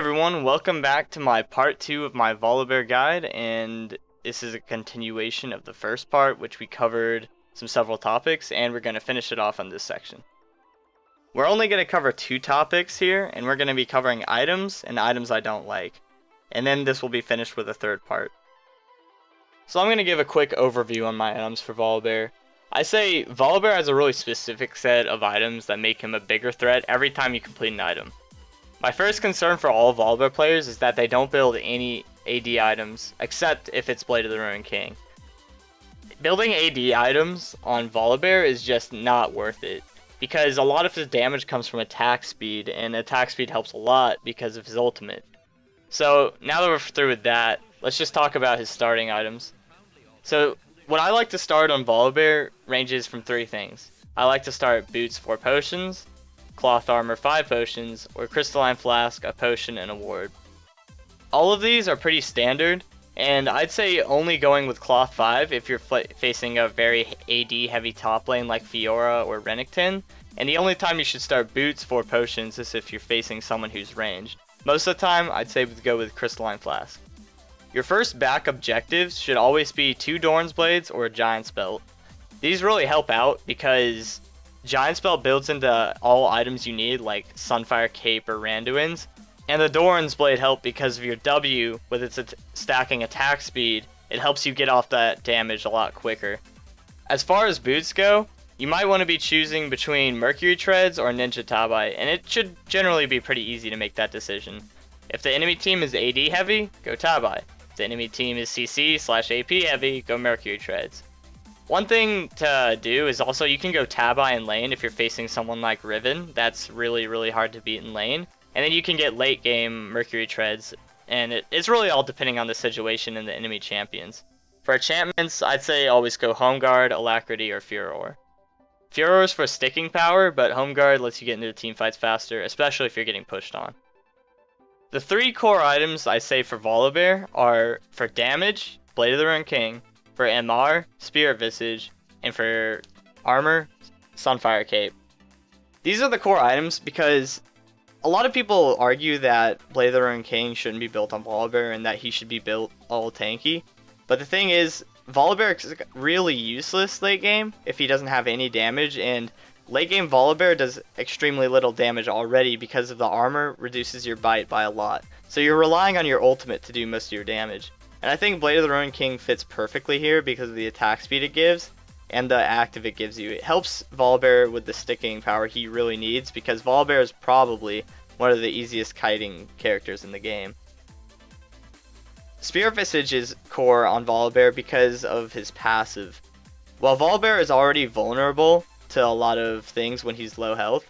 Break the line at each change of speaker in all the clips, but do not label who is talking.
everyone, welcome back to my part 2 of my Volibear guide, and this is a continuation of the first part, which we covered several topics, and we're going to finish it off on this section. We're only going to cover 2 topics here, and we're going to be covering items and items I don't like, and then this will be finished with a third part. So I'm going to give a quick overview on my items for Volibear. I say Volibear has a really specific set of items that make him a bigger threat every time you complete an item. My first concern for all Volibear players is that they don't build any AD items, except if it's Blade of the Ruined King. Building AD items on Volibear is just not worth it, because a lot of his damage comes from attack speed, and attack speed helps a lot because of his ultimate. So now that we're through with that, let's just talk about his starting items. So what I like to start on Volibear ranges from 3 things. I like to start Boots 4 potions, Cloth Armor 5 potions, or Crystalline Flask a potion and a ward. All of these are pretty standard, and I'd say only going with Cloth 5 if you're facing a very AD heavy top lane like Fiora or Renekton, and the only time you should start Boots 4 potions is if you're facing someone who's ranged. Most of the time, I'd say go with Crystalline Flask. Your first back objectives should always be 2 Doran's Blades or a Giant's Belt. These really help out because Giant's Belt builds into all items you need like Sunfire Cape or Randuin's, and the Doran's Blade help because of your W with its stacking attack speed. It helps you get off that damage a lot quicker. As far as boots go, you might want to be choosing between Mercury Treads or Ninja Tabai, and it should generally be pretty easy to make that decision. If the enemy team is AD heavy, go Tabai. If the enemy team is CC/AP heavy, go Mercury Treads. One thing to do is also you can go Tabai in lane if you're facing someone like Riven. That's really hard to beat in lane. And then you can get late game Mercury Treads, and it's really all depending on the situation and the enemy champions. For enchantments, I'd say always go Home Guard, Alacrity, or Furor. Furor is for sticking power, but Home Guard lets you get into the team fights faster, especially if you're getting pushed on. The 3 core items I say for Volibear are for damage, Blade of the Ruined King, for MR, Spirit Visage, and for armor, Sunfire Cape. These are the core items because a lot of people argue that Blade of the Ruined King shouldn't be built on Volibear and that he should be built all tanky. But the thing is, Volibear is really useless late game if he doesn't have any damage, and late game Volibear does extremely little damage already because of the armor reduces your bite by a lot. So you're relying on your ultimate to do most of your damage. And I think Blade of the Ruined King fits perfectly here because of the attack speed it gives and the active it gives you. It helps Volibear with the sticking power he really needs because Volibear is probably one of the easiest kiting characters in the game. Spirit Visage is core on Volibear because of his passive. While Volibear is already vulnerable to a lot of things when he's low health,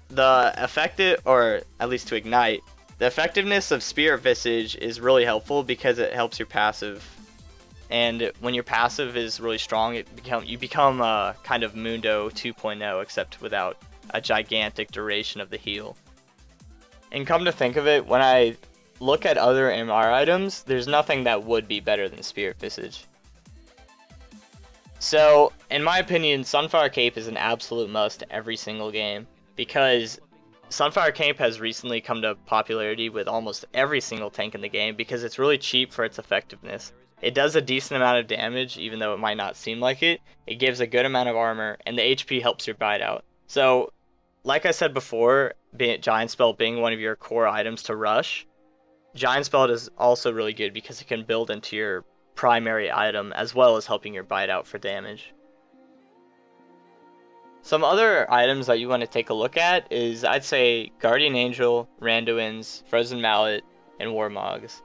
the effective, or at least to ignite, the effectiveness of Spirit Visage is really helpful because it helps your passive, and when your passive is really strong, you become a kind of Mundo 2.0, except without a gigantic duration of the heal. And come to think of it, when I look at other MR items, there's nothing that would be better than Spirit Visage. So, in my opinion, Sunfire Cape is an absolute must every single game, because Sunfire Cape has recently come to popularity with almost every single tank in the game because it's really cheap for its effectiveness. It does a decent amount of damage, even though it might not seem like it. It gives a good amount of armor, and the HP helps your bite out. So, like I said before, Giant Spell being one of your core items to rush, Giant Spell is also really good because it can build into your primary item as well as helping your bite out for damage. Some other items that you want to take a look at is, I'd say, Guardian Angel, Randuin's, Frozen Mallet, and Warmogs.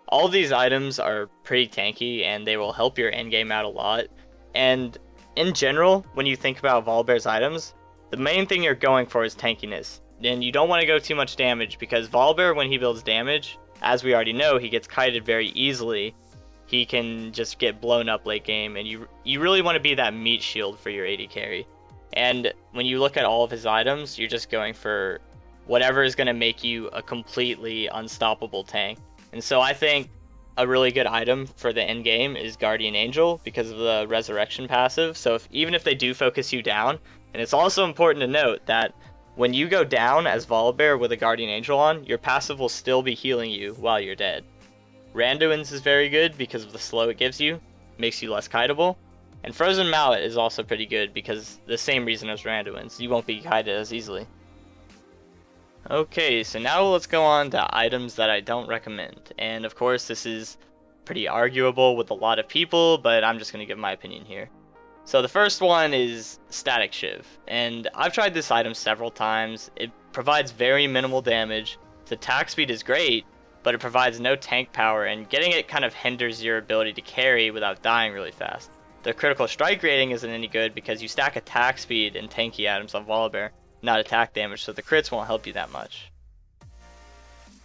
All of these items are pretty tanky and they will help your endgame out a lot. And in general, when you think about Volibear's items, the main thing you're going for is tankiness. And you don't want to go too much damage because Volibear, when he builds damage, as we already know, he gets kited very easily. He can just get blown up late game, and you really want to be that meat shield for your AD carry. And when you look at all of his items, you're just going for whatever is going to make you a completely unstoppable tank. And so I think a really good item for the end game is Guardian Angel because of the Resurrection passive. So even if they do focus you down, and it's also important to note that When you go down as Volibear with a Guardian Angel on, your passive will still be healing you while you're dead. Randuin's is very good because of the slow it gives you, makes you less kiteable. And Frozen Mallet is also pretty good because the same reason as Randuin's, you won't be kited as easily. Okay, so now let's go on to items that I don't recommend. And of course this is pretty arguable with a lot of people, but I'm just going to give my opinion here. So the first one is Static Shiv, and I've tried this item several times. It provides very minimal damage, its attack speed is great, but it provides no tank power, and getting it kind of hinders your ability to carry without dying really fast. The critical strike rating isn't any good because you stack attack speed and tanky items on Volibear, not attack damage, so the crits won't help you that much.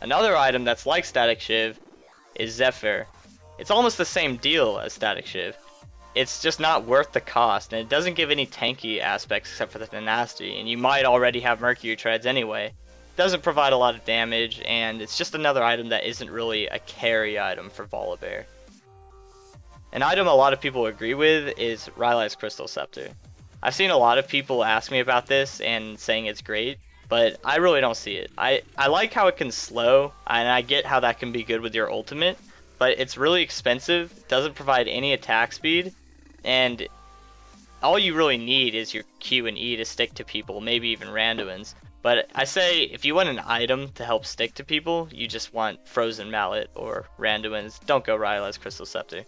Another item that's like Static Shiv is Zephyr. It's almost the same deal as Static Shiv. It's just not worth the cost, and it doesn't give any tanky aspects except for the tenacity, and you might already have Mercury Treads anyway. It doesn't provide a lot of damage, and it's just another item that isn't really a carry item for Volibear. An item a lot of people agree with is Rylai's Crystal Scepter. I've seen a lot of people ask me about this and saying it's great, but I really don't see it. I like how it can slow, and I get how that can be good with your ultimate, but it's really expensive, doesn't provide any attack speed, and all you really need is your Q and E to stick to people, maybe even Randuin's. But I say if you want an item to help stick to people, you just want Frozen Mallet or Randuin's. Don't go Rylai's Crystal Scepter.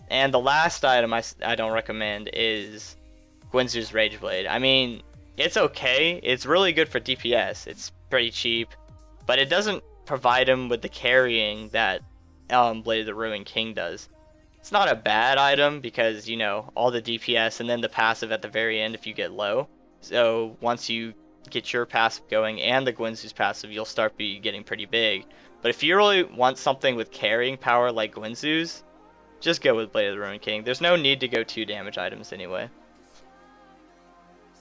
And the last item I don't recommend is Guinzu's Rage Blade. I mean, it's okay. It's really good for DPS. It's pretty cheap, but it doesn't provide him with the carrying that Blade of the Ruined King does. It's not a bad item because, you know, all the DPS and then the passive at the very end if you get low. So once you get your passive going and the Guinzu's passive, you'll start getting pretty big. But if you really want something with carrying power like Guinzu's, just go with Blade of the Ruined King. There's no need to go 2 damage items anyway.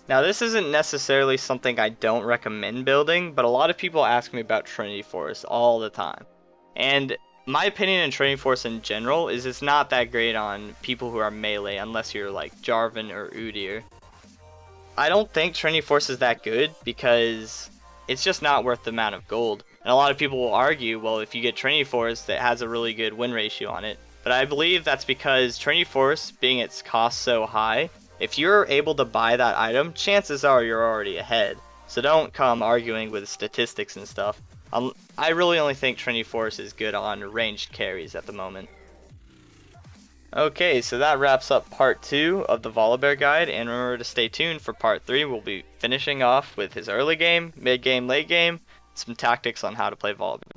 Now this isn't necessarily something I don't recommend building, but a lot of people ask me about Trinity Force all the time. And my opinion in Trinity Force in general is it's not that great on people who are melee unless you're like Jarvan or Udyr. I don't think Trinity Force is that good because it's just not worth the amount of gold. And a lot of people will argue, well, if you get Trinity Force that has a really good win ratio on it. But I believe that's because Trinity Force, being its cost so high, if you're able to buy that item, chances are you're already ahead. So don't come arguing with statistics and stuff. I really only think Trinity Force is good on ranged carries at the moment. Okay, so that wraps up part 2 of the Volibear guide, and remember to stay tuned for part 3. We'll be finishing off with his early game, mid game, late game, some tactics on how to play Volibear.